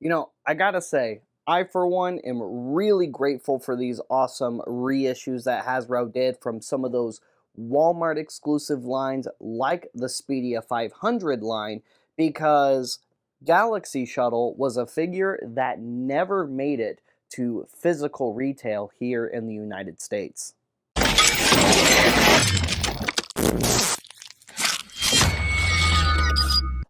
I gotta say, I for one am really grateful for these awesome reissues that Hasbro did from some of those Walmart exclusive lines like the Speedia 500 line, because Galaxy Shuttle was a figure that never made it to physical retail here in the United States.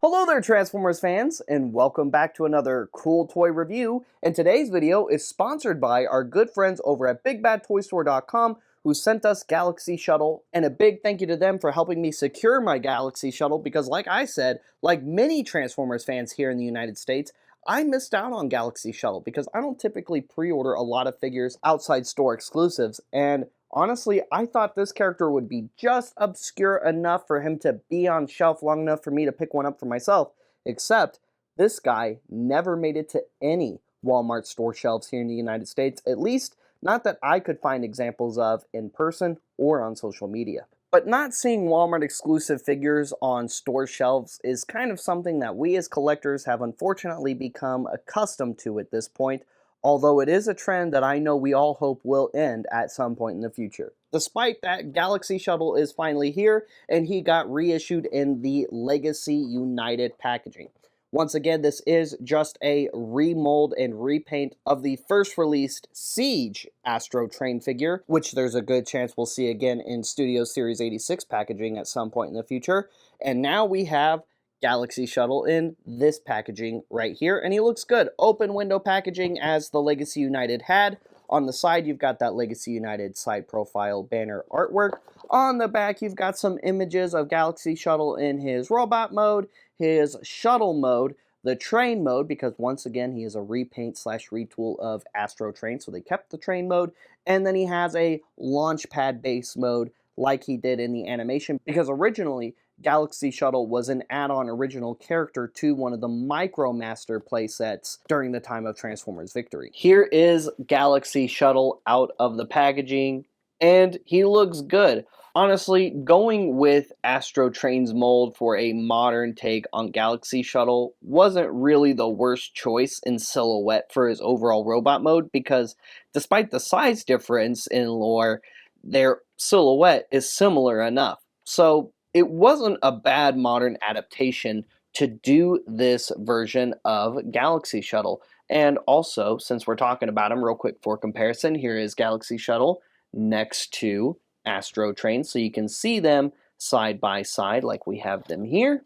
Hello there, Transformers fans, and welcome back to another cool toy review. And today's video is sponsored by our good friends over at BigBadToyStore.com, who sent us Galaxy Shuttle, and a big thank you to them for helping me secure my Galaxy Shuttle, because like I said, like many Transformers fans here in the United States, I missed out on Galaxy Shuttle because I don't typically pre-order a lot of figures outside store exclusives, and honestly, I thought this character would be just obscure enough for him to be on shelf long enough for me to pick one up for myself, except this guy never made it to any Walmart store shelves here in the United States, at least not that I could find examples of in person or on social media. But not seeing Walmart exclusive figures on store shelves is kind of something that we as collectors have unfortunately become accustomed to at this point, although it is a trend that I know we all hope will end at some point in the future. Despite that, Galaxy Shuttle is finally here, and he got reissued in the Legacy United packaging. Once again, this is just a remold and repaint of the first released Siege Astro Train figure, which there's a good chance we'll see again in Studio Series 86 packaging at some point in the future. And now we have Galaxy Shuttle in this packaging right here, and he looks good. Open window packaging as the Legacy United had. On the side, you've got that Legacy United side profile banner artwork. On the back, you've got some images of Galaxy Shuttle in his robot mode, his shuttle mode, the train mode, because once again, he is a repaint slash retool of Astro Train, so they kept the train mode, and then he has a launch pad base mode like he did in the animation, because originally, Galaxy Shuttle was an add-on original character to one of the MicroMaster playsets during the time of Transformers Victory. Here is Galaxy Shuttle out of the packaging, and he looks good. Honestly, going with Astro Train's mold for a modern take on Galaxy Shuttle wasn't really the worst choice in silhouette for his overall robot mode, because despite the size difference in lore, their silhouette is similar enough. So it wasn't a bad modern adaptation to do this version of Galaxy Shuttle. And also, since we're talking about him real quick for comparison, here is Galaxy Shuttle next to Astro Train, so you can see them side by side like we have them here.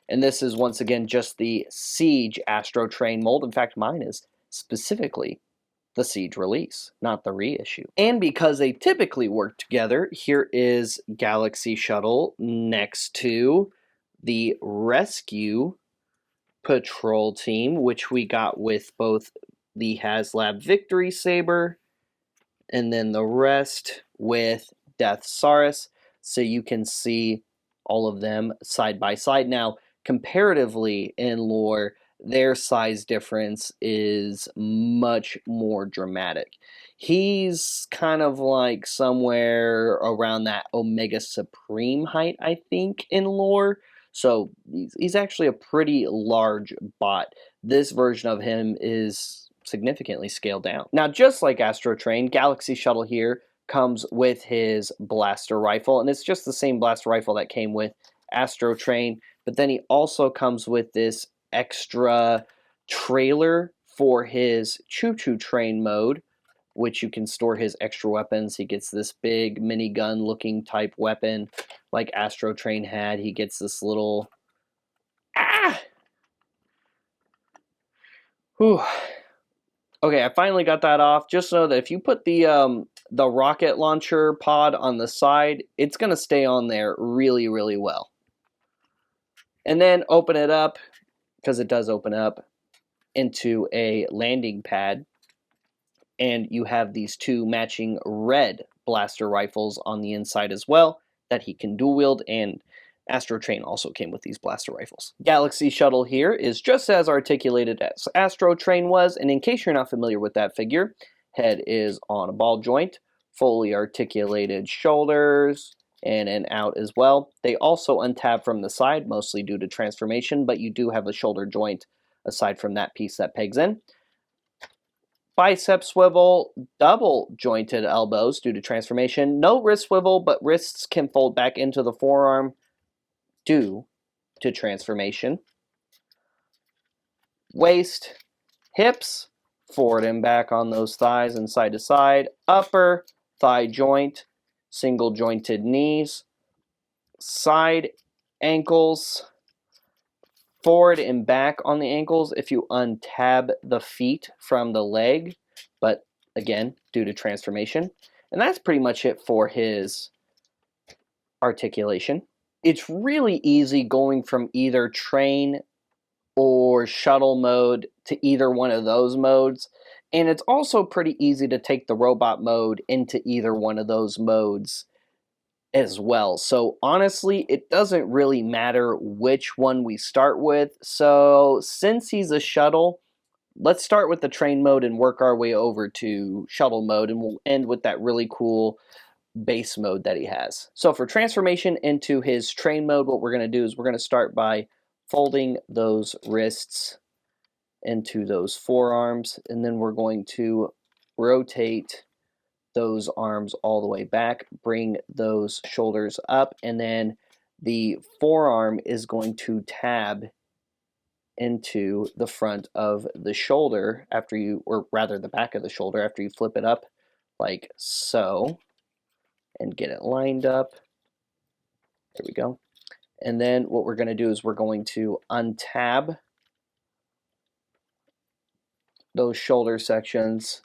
And this is once again just the Siege Astro Train mold. In fact, mine is specifically the Siege release, not the reissue. And because they typically work together, here is Galaxy Shuttle next to the Rescue Patrol team, which we got with both the HasLab Victory Saber and then the rest with Deathsaurus, so you can see all of them side by side. Now, comparatively in lore, their size difference is much more dramatic. He's kind of like somewhere around that Omega Supreme height, I think, in lore. So he's actually a pretty large bot. This version of him is significantly scaled down. Now, just like Astro Train, Galaxy Shuttle here comes with his blaster rifle, and it's just the same blaster rifle that came with Astro Train, but then he also comes with this extra trailer for his choo-choo train mode, which you can store his extra weapons. He gets this big minigun looking type weapon like Astro Train had. He gets this little Whew. Okay, I finally got that off. Just know that if you put the rocket launcher pod on the side, it's gonna stay on there really, really well. And then open it up, because it does open up into a landing pad, and you have these two matching red blaster rifles on the inside as well that he can dual wield, and Astro Train also came with these blaster rifles. Galaxy Shuttle here is just as articulated as Astro Train was, and in case you're not familiar with that figure, head is on a ball joint, fully articulated shoulders, in and out as well. They also untab from the side, mostly due to transformation, but you do have a shoulder joint aside from that piece that pegs in. Bicep swivel, double jointed elbows due to transformation. No wrist swivel, but wrists can fold back into the forearm due to transformation. Waist, hips, forward and back on those thighs and side to side. Upper thigh joint, single jointed knees. Side ankles, forward and back on the ankles if you untab the feet from the leg, but again, due to transformation. And that's pretty much it for his articulation. It's really easy going from either train or shuttle mode to either one of those modes. And it's also pretty easy to take the robot mode into either one of those modes as well. So honestly, it doesn't really matter which one we start with. So since he's a shuttle, let's start with the train mode and work our way over to shuttle mode, and we'll end with that really cool base mode that he has. So for transformation into his train mode, what we're going to do is we're going to start by folding those wrists into those forearms, and then we're going to rotate those arms all the way back, bring those shoulders up, and then the forearm is going to tab into the front of the shoulder after you, or rather the back of the shoulder after you flip it up like so, and get it lined up. There we go. And then what we're going to do is we're going to untab those shoulder sections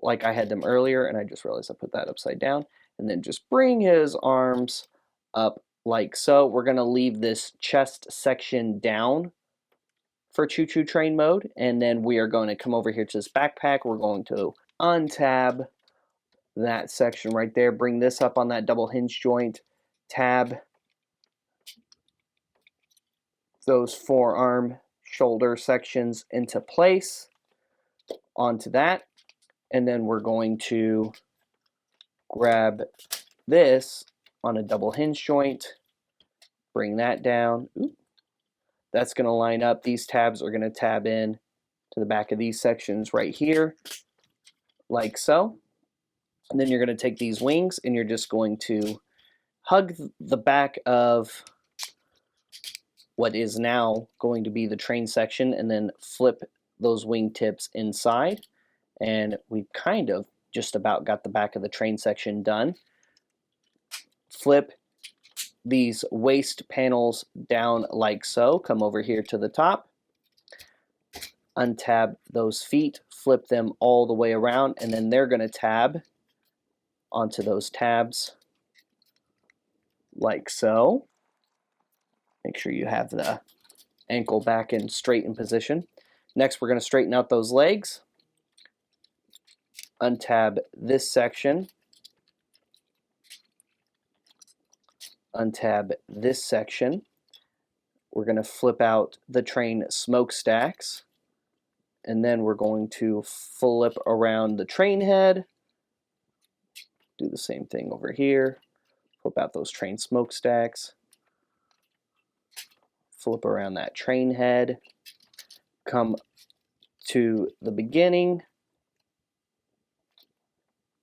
like I had them earlier, and I just realized I put that upside down, and then just bring his arms up like so. We're going to leave this chest section down for Choo Choo Train mode, and then we are going to come over here to this backpack. We're going to untab that section right there, bring this up on that double hinge joint, tab those forearm shoulder sections into place onto that. And then we're going to grab this on a double hinge joint, bring that down. That's going to line up. These tabs are going to tab in to the back of these sections right here, like so. And then you're going to take these wings and you're just going to hug the back of what is now going to be the train section, and then flip those wing tips inside. And we've kind of just about got the back of the train section done. Flip these waist panels down like so. Come over here to the top. Untab those feet. Flip them all the way around. And then they're going to tab onto those tabs like so. Make sure you have the ankle back in straight in position. Next, we're going to straighten out those legs. Untab this section, untab this section. We're going to flip out the train smokestacks, and then we're going to flip around the train head. Do the same thing over here. Flip out those train smokestacks. Flip around that train head. Come to the beginning.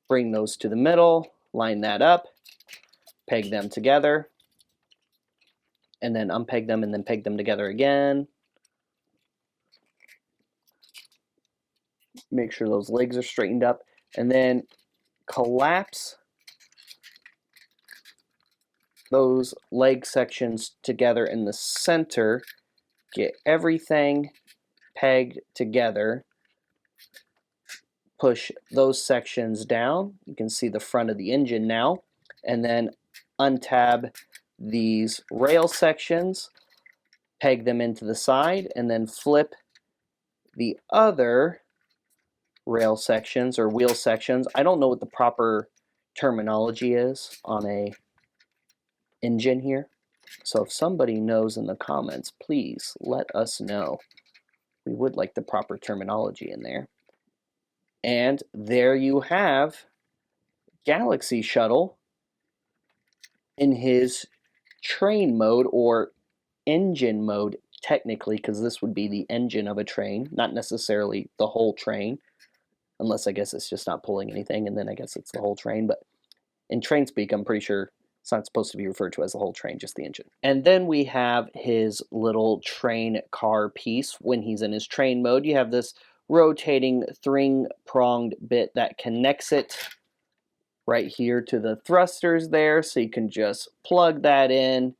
Bring those to the middle, line that up, peg them together, and then unpeg them and then peg them together again. Make sure those legs are straightened up, and then collapse those leg sections together in the center. Get everything pegged together. Push those sections down. You can see the front of the engine now. And then untab these rail sections, peg them into the side, and then flip the other rail sections or wheel sections. I don't know what the proper terminology is on a engine here. So if somebody knows in the comments, please let us know. We would like the proper terminology in there. And there you have Galaxy Shuttle in his train mode or engine mode technically, because this would be the engine of a train, not necessarily the whole train, unless I guess it's just not pulling anything, and then I guess it's the whole train. But in train speak, I'm pretty sure it's not supposed to be referred to as the whole train, just the engine. And then we have his little train car piece. When he's in his train mode, you have this rotating three-pronged bit that connects it right here to the thrusters there, so you can just plug that in,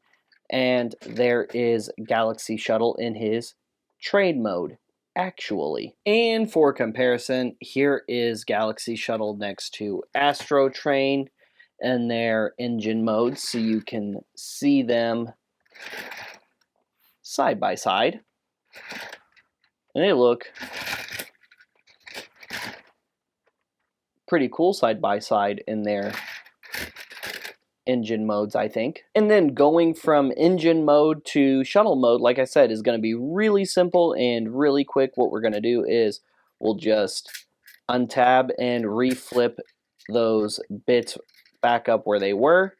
and there is Galaxy Shuttle in his train mode, actually. And for comparison, here is Galaxy Shuttle next to Astro Train and their engine modes, so you can see them side by side. And they look pretty cool side by side in their engine modes, I think. And then going from engine mode to shuttle mode, like I said, is going to be really simple and really quick. What we're going to do is we'll just untab and reflip those bits back up where they were,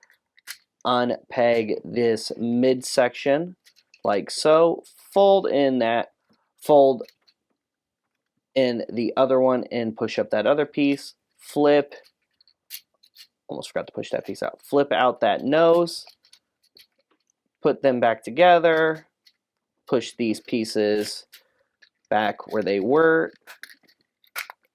unpeg this midsection like so, fold in that, fold in the other one and push up that other piece, flip, almost forgot to push that piece out, flip out that nose, put them back together, push these pieces back where they were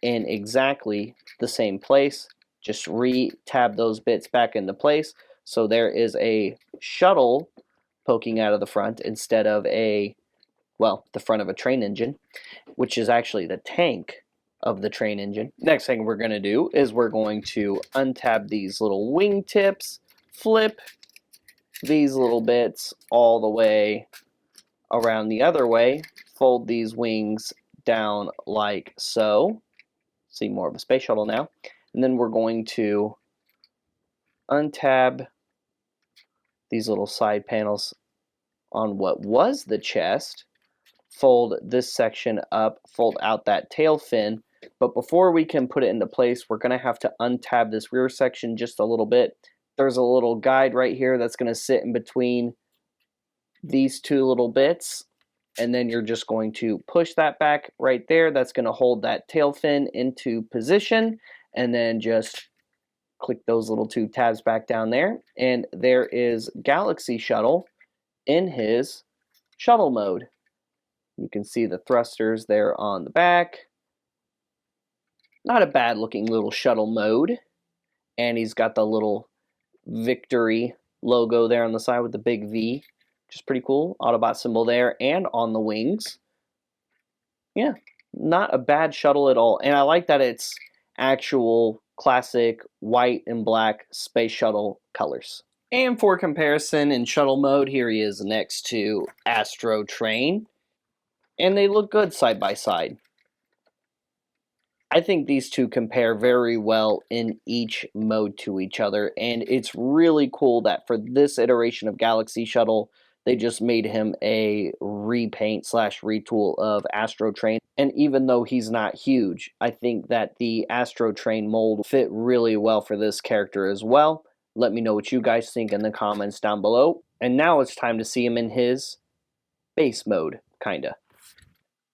in exactly the same place, just re-tab those bits back into place, so there is a shuttle poking out of the front instead of the front of a train engine, which is actually the tank of the train engine. Next thing we're going to do is we're going to untab these little wing tips, flip these little bits all the way around the other way, fold these wings down like so. See more of a space shuttle now. And then we're going to untab these little side panels on what was the chest, fold this section up, fold out that tail fin, but before we can put it into place, we're going to have to untab this rear section just a little bit. There's a little guide right here that's going to sit in between these two little bits, and then you're just going to push that back right there. That's going to hold that tail fin into position, and then just click those little two tabs back down there, and there is Galaxy Shuttle in his shuttle mode. You can see the thrusters there on the back. Not a bad looking little shuttle mode. And he's got the little victory logo there on the side with the big V, which is pretty cool. Autobot symbol there and on the wings. Yeah, not a bad shuttle at all. And I like that it's actual classic white and black space shuttle colors. And for comparison, in shuttle mode, here he is next to Astro Train. And they look good side by side. I think these two compare very well in each mode to each other, and it's really cool that for this iteration of Galaxy Shuttle, they just made him a repaint slash retool of Astro Train. And even though he's not huge, I think that the Astro Train mold fit really well for this character as well. Let me know what you guys think in the comments down below. And now it's time to see him in his base mode, kinda.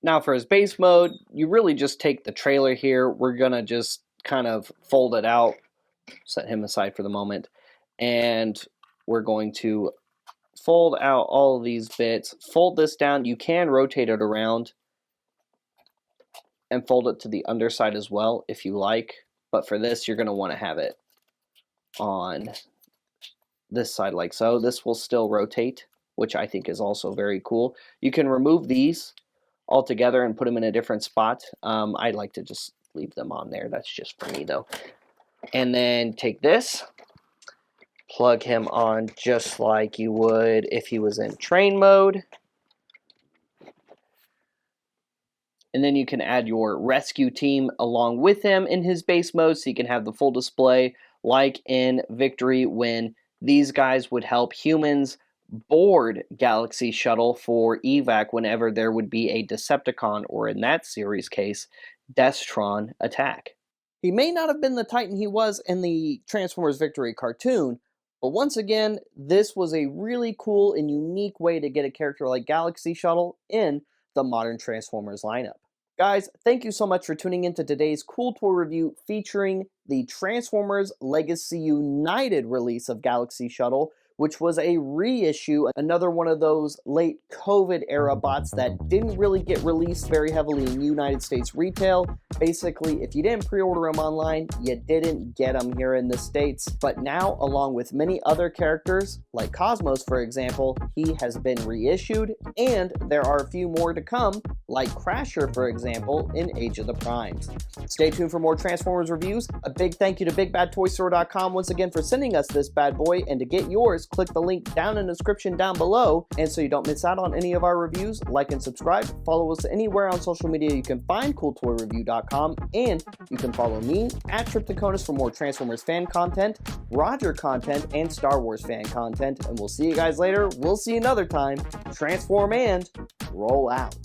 Now for his base mode, you really just take the trailer here. We're going to just kind of fold it out, set him aside for the moment, and we're going to fold out all of these bits, fold this down. You can rotate it around and fold it to the underside as well if you like, but for this you're going to want to have it on this side like so. This will still rotate, which I think is also very cool. You can remove these all together and put them in a different spot. I like to just leave them on there. That's just for me though. And then take this, plug him on just like you would if he was in train mode. And then you can add your rescue team along with him in his base mode, so you can have the full display like in Victory, when these guys would help humans board Galaxy Shuttle for evac whenever there would be a Decepticon, or in that series case, Destron attack. He may not have been the Titan he was in the Transformers Victory cartoon, But once again, this was a really cool and unique way to get a character like Galaxy Shuttle in the modern Transformers lineup. Guys, thank you so much for tuning into today's cool toy review featuring the Transformers Legacy United release of Galaxy Shuttle, which was a reissue, another one of those late COVID era bots that didn't really get released very heavily in United States retail. Basically, if you didn't pre-order them online, you didn't get them here in the States. But now, along with many other characters, like Cosmos for example, he has been reissued, and there are a few more to come, like Crasher for example, in Age of the Primes. Stay tuned for more Transformers reviews. A big thank you to BigBadToyStore.com once again for sending us this bad boy, and to get yours, click the link down in the description down below. And so you don't miss out on any of our reviews, like and subscribe. Follow us anywhere on social media you can find CoolToyReview.com, and you can follow me at Triptychonus for more Transformers fan content, Roger content, and Star Wars fan content. And we'll see you guys later. We'll see you another time. Transform and roll out.